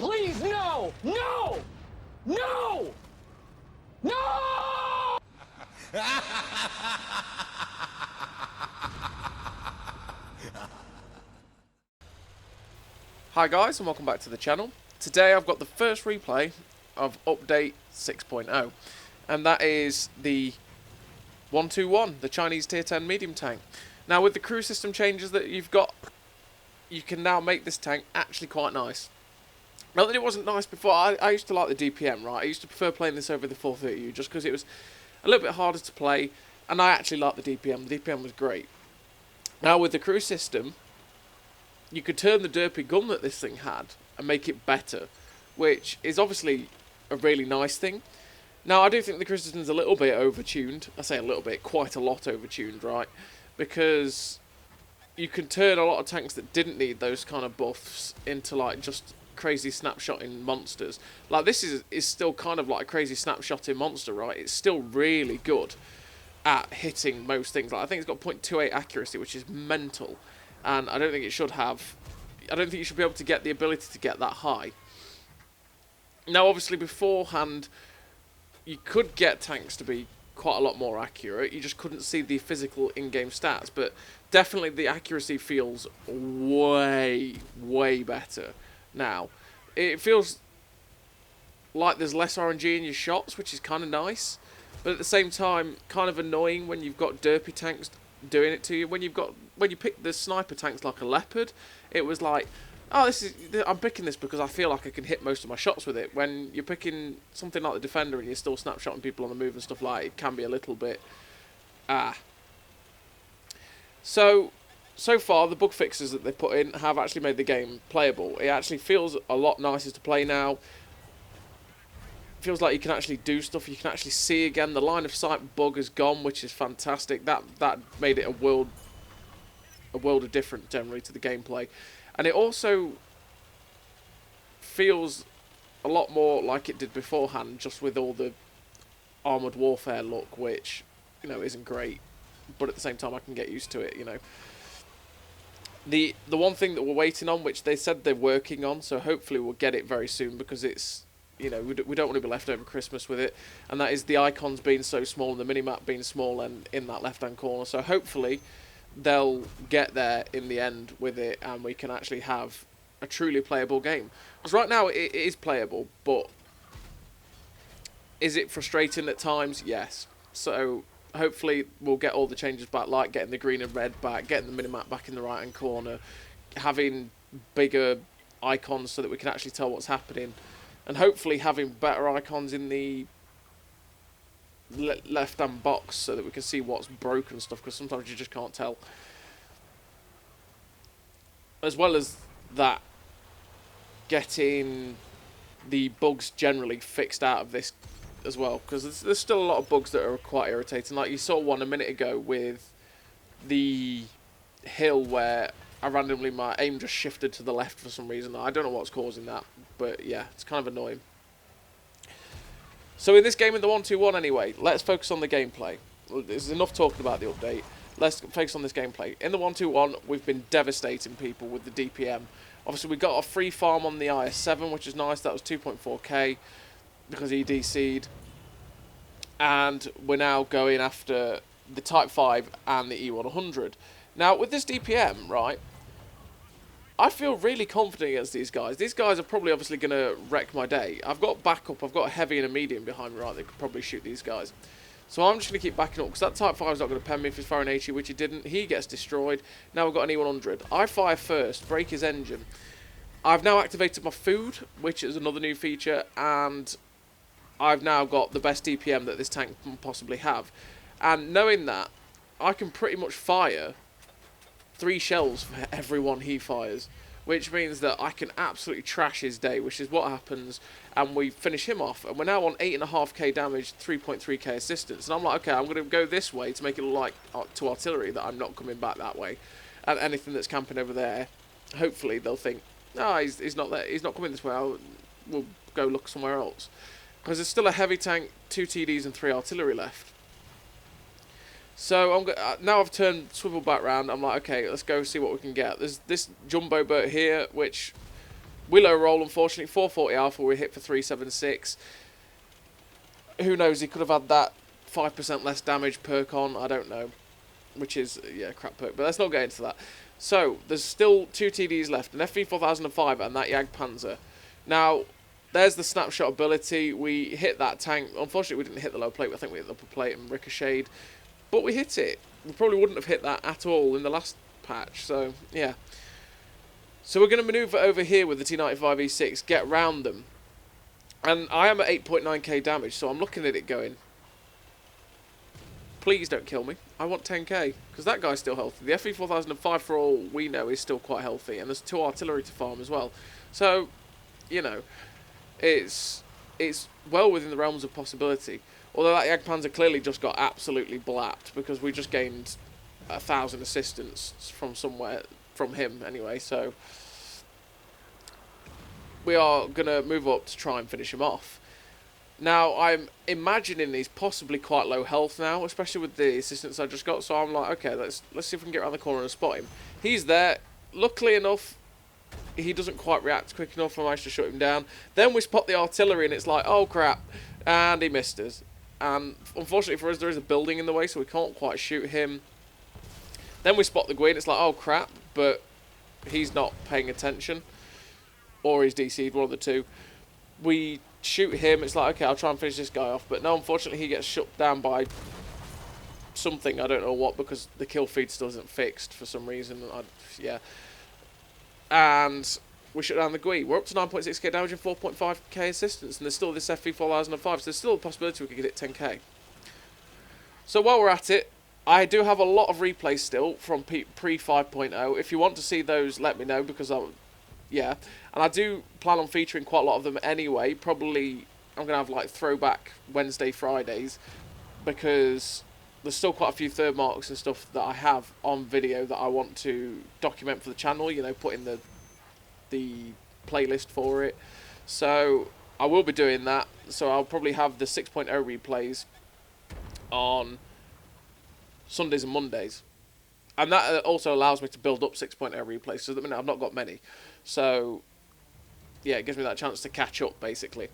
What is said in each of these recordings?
please, no! No! No! No! Hi guys, and welcome back to the channel. Today I've got the first replay of Update 6.0, and that is the 121, the Chinese Tier 10 medium tank. Now with the crew system changes that you've got, you can now make this tank actually quite nice. Not that it wasn't nice before. I used to like the DPM, right? I used to prefer playing this over the 430U just because it was a little bit harder to play, and I actually liked the DPM. The DPM was great. Now with the crew system, you could turn the derpy gun that this thing had and make it better, which is obviously a really nice thing. Now, I do think the crew system's a little bit overtuned. I say a little bit, quite a lot overtuned, right? Because you can turn a lot of tanks that didn't need those kind of buffs into, like, just crazy snapshotting monsters. Like, this is still kind of like a crazy snapshotting monster, right? It's still really good at hitting most things. Like, I think it's got 0.28 accuracy, which is mental. And I don't think it should have. I don't think you should be able to get the ability to get that high. Now, obviously, beforehand, you could get tanks to be quite a lot more accurate. You just couldn't see the physical in-game stats. But definitely the accuracy feels way, way better now. It feels like there's less RNG in your shots, which is kind of nice. But at the same time, kind of annoying when you've got derpy tanks doing it to you. When you pick the sniper tanks like a Leopard, it was like, oh, I'm picking this because I feel like I can hit most of my shots with it. When you're picking something like the Defender and you're still snapshotting people on the move and stuff like that, it can be a little bit So far, the bug fixes that they put in have actually made the game playable. It actually feels a lot nicer to play now. Feels like you can actually do stuff. You can actually see again. The line of sight bug is gone, which is fantastic. That made it a world of difference generally to the gameplay, and it also feels a lot more like it did beforehand, just with all the armored warfare look, which isn't great, but at the same time I can get used to it. The one thing that we're waiting on, which they said they're working on, so hopefully we'll get it very soon, because it's we don't want to be left over Christmas with it, and that is the icons being so small and the minimap being small and in that left hand corner. So hopefully they'll get there in the end with it, and we can actually have a truly playable game. Because right now it is playable, but is it frustrating at times? Yes. So hopefully we'll get all the changes back, like getting the green and red back, getting the minimap back in the right hand corner, having bigger icons so that we can actually tell what's happening, and hopefully having better icons in the left hand box so that we can see what's broken and stuff, because sometimes you just can't tell. As well as that, getting the bugs generally fixed out of this as well, because there's still a lot of bugs that are quite irritating. Like you saw one a minute ago with the hill where my aim just shifted to the left for some reason. I don't know what's causing that, but yeah, it's kind of annoying. So in this game, in the 121 anyway, let's focus on the gameplay. There's enough talking about the update. Let's focus on this gameplay. In the 121, we've been devastating people with the DPM. Obviously, we got a free farm on the IS-7, which is nice. That was 2.4k because he DC'd. And we're now going after the Type 5 and the E100. Now, with this DPM, right, I feel really confident against these guys. These guys are probably obviously going to wreck my day. I've got backup. I've got a heavy and a medium behind me, right? They could probably shoot these guys. So I'm just going to keep backing up, because that Type 5 is not going to pen me if he's firing HE, which he didn't. He gets destroyed. Now we've got an E100. I fire first, break his engine. I've now activated my food, which is another new feature, and I've now got the best DPM that this tank can possibly have. And knowing that, I can pretty much fire 3 shells for every one he fires, which means that I can absolutely trash his day, which is what happens, and we finish him off, and we're now on 8.5k damage, 3.3k assistance, and I'm like, okay, I'm going to go this way to make it look like to artillery that I'm not coming back that way, and anything that's camping over there, hopefully they'll think, no, he's not there, he's not coming this way, we'll go look somewhere else, because there's still a heavy tank, 2 TDs and 3 artillery left. So now I've turned swivel back round. I'm like, okay, let's go see what we can get. There's this jumbo boat here, which Willow roll, unfortunately, 440 alpha, we hit for 376. Who knows, he could have had that 5% less damage perk on, I don't know. Which is, yeah, crap perk, but let's not get into that. So, there's still 2 TDs left, an FV4005 and that Jagdpanzer. Now, there's the snapshot ability. We hit that tank. Unfortunately, we didn't hit the low plate. I think we hit the upper plate and ricocheted. But we hit it. We probably wouldn't have hit that at all in the last patch. So, yeah. So we're going to manoeuvre over here with the T95E6, get round them. And I am at 8.9k damage, so I'm looking at it going, please don't kill me. I want 10k, because that guy's still healthy. The FV4005, for all we know, is still quite healthy. And there's 2 artillery to farm as well. So, you know, it's well within the realms of possibility. Although that Jagdpanzer clearly just got absolutely blapped, because we just gained 1,000 assistance from somewhere, from him anyway. So we are going to move up to try and finish him off. Now, I'm imagining he's possibly quite low health now, especially with the assistance I just got. So I'm like, okay, let's see if we can get around the corner and spot him. He's there. Luckily enough, he doesn't quite react quick enough. I managed to shut him down. Then we spot the artillery, and it's like, oh crap, and he missed us. And unfortunately for us, there is a building in the way, so we can't quite shoot him. Then we spot the Gwyn. It's like, oh crap, but he's not paying attention, or he's DC'd, one of the two. We shoot him. It's like, okay, I'll try and finish this guy off. But no, unfortunately, he gets shut down by something. I don't know what, because the kill feed still isn't fixed for some reason. Yeah. And we shut down the Gwyn. We're up to 9.6k damage and 4.5k assistance. And there's still this FV4005. So there's still a possibility we could get it 10k. So while we're at it, I do have a lot of replays still from pre-5.0. If you want to see those, let me know, because yeah, and I do plan on featuring quite a lot of them anyway. Probably I'm going to have like throwback Wednesday, Fridays, because there's still quite a few third marks and stuff that I have on video that I want to document for the channel, you know, put in the playlist for it. So I will be doing that. So I'll probably have the 6.0 replays on Sundays and Mondays. And that also allows me to build up 6.0 replays. So at the minute I've not got many. So, yeah, it gives me that chance to catch up, basically.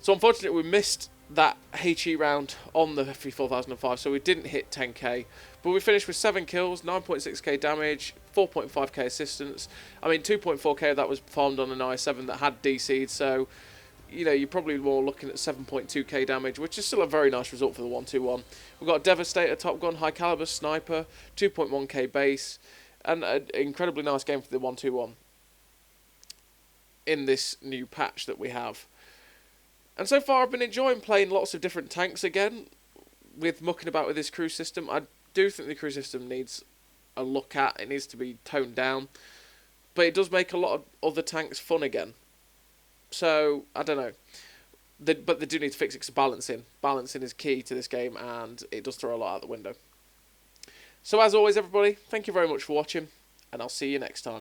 So, unfortunately, we missed that HE round on the FV4005, so we didn't hit 10k. But we finished with 7 kills, 9.6k damage, 4.5k assistance. I mean, 2.4k of that was farmed on an i7 that had DC'd, so, you know, you're probably more looking at 7.2k damage, which is still a very nice result for the 121. We've got a Devastator, Top Gun, High Caliber, Sniper, 2.1k base, and an incredibly nice game for the 121. In this new patch that we have. And so far I've been enjoying playing lots of different tanks again, with mucking about with this crew system. I do think the crew system needs a look at, it needs to be toned down, but it does make a lot of other tanks fun again. So, I don't know. But they do need to fix it, 'cause balancing. Balancing is key to this game, and it does throw a lot out the window. So as always everybody, thank you very much for watching, and I'll see you next time.